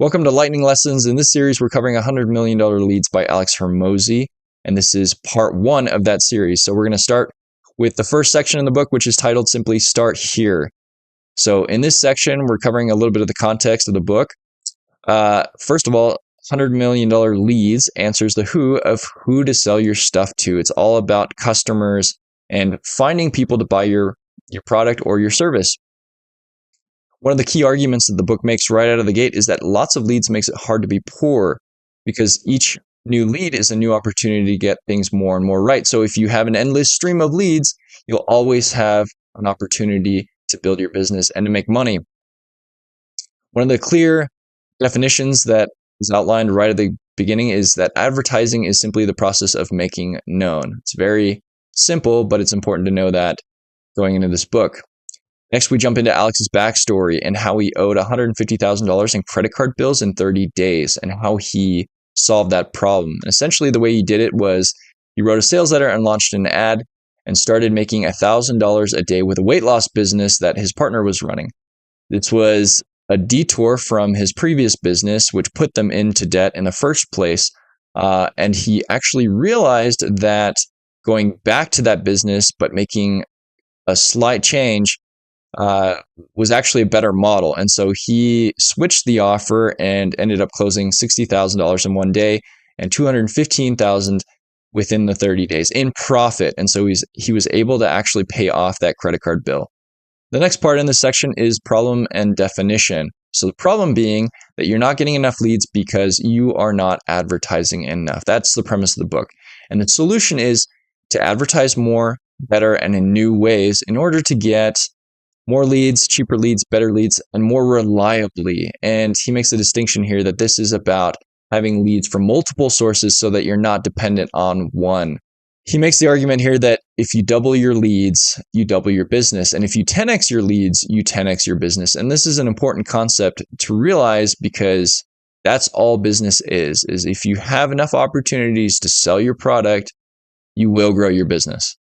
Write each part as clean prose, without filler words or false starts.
Welcome to Lightning Lessons. In this series, we're covering $100 million Leads by Alex Hormozi, and this is part one of that series. So we're going to start with the first section in the book, which is titled simply Start Here. So in this section, we're covering a little bit of the context of the book. First of all, $100 million Leads answers the who of who to sell your stuff to. It's all about customers and finding people to buy your product or your service. One of the key arguments that the book makes right out of the gate is that lots of leads makes it hard to be poor because each new lead is a new opportunity to get things more and more right. So if you have an endless stream of leads, you'll always have an opportunity to build your business and to make money. One of the clear definitions that is outlined right at the beginning is that advertising is simply the process of making known. It's very simple, but it's important to know that going into this book. Next, we jump into Alex's backstory and how he owed $150,000 in credit card bills in 30 days and how he solved that problem. And essentially, the way he did it was he wrote a sales letter and launched an ad and started making $1,000 a day with a weight loss business that his partner was running. This was a detour from his previous business, which put them into debt in the first place. And he actually realized that going back to that business, but making a slight change, was actually a better model. And so he switched the offer and ended up closing $60,000 in one day and $215,000 within the 30 days in profit. And so he was able to actually pay off that credit card bill. The next part in this section is problem and definition. So the problem being that you're not getting enough leads because you are not advertising enough. That's the premise of the book. And the solution is to advertise more, better, and in new ways in order to get more leads, cheaper leads, better leads, and more reliably. And he makes a distinction here that this is about having leads from multiple sources so that you're not dependent on one. He makes the argument here that if you double your leads, you double your business. And if you 10x your leads, you 10x your business. And this is an important concept to realize because that's all business is if you have enough opportunities to sell your product, you will grow your business.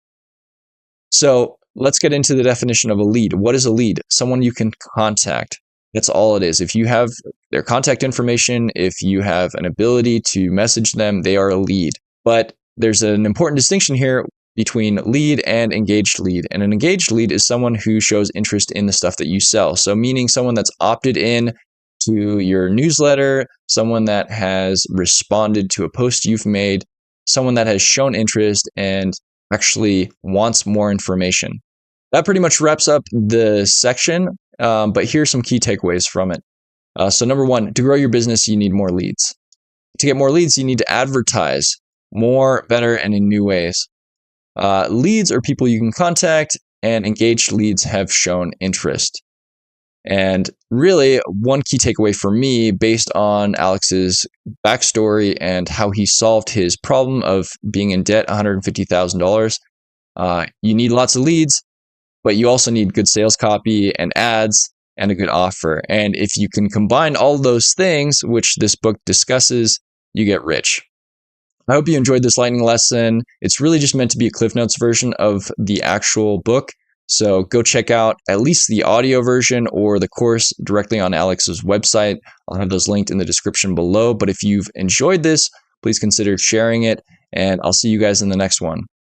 So let's get into the definition of a lead. What is a lead? Someone you can contact. That's all it is. If you have their contact information, if you have an ability to message them, they are a lead. But there's an important distinction here between lead and engaged lead. And an engaged lead is someone who shows interest in the stuff that you sell. So meaning someone that's opted in to your newsletter, someone that has responded to a post you've made, someone that has shown interest and actually wants more information. That pretty much wraps up the section, but here's some key takeaways from it. So number one, to grow your business, you need more leads. To get more leads, you need to advertise more, better, and in new ways. Leads are people you can contact, and engaged leads have shown interest. And really, one key takeaway for me, based on Alex's backstory and how he solved his problem of being in debt, $150,000, you need lots of leads, but you also need good sales copy and ads and a good offer. And if you can combine all those things, which this book discusses, you get rich. I hope you enjoyed this lightning lesson. It's really just meant to be a Cliff Notes version of the actual book. So go check out at least the audio version or the course directly on Alex's website. I'll have those linked in the description below. But if you've enjoyed this, please consider sharing it, and I'll see you guys in the next one.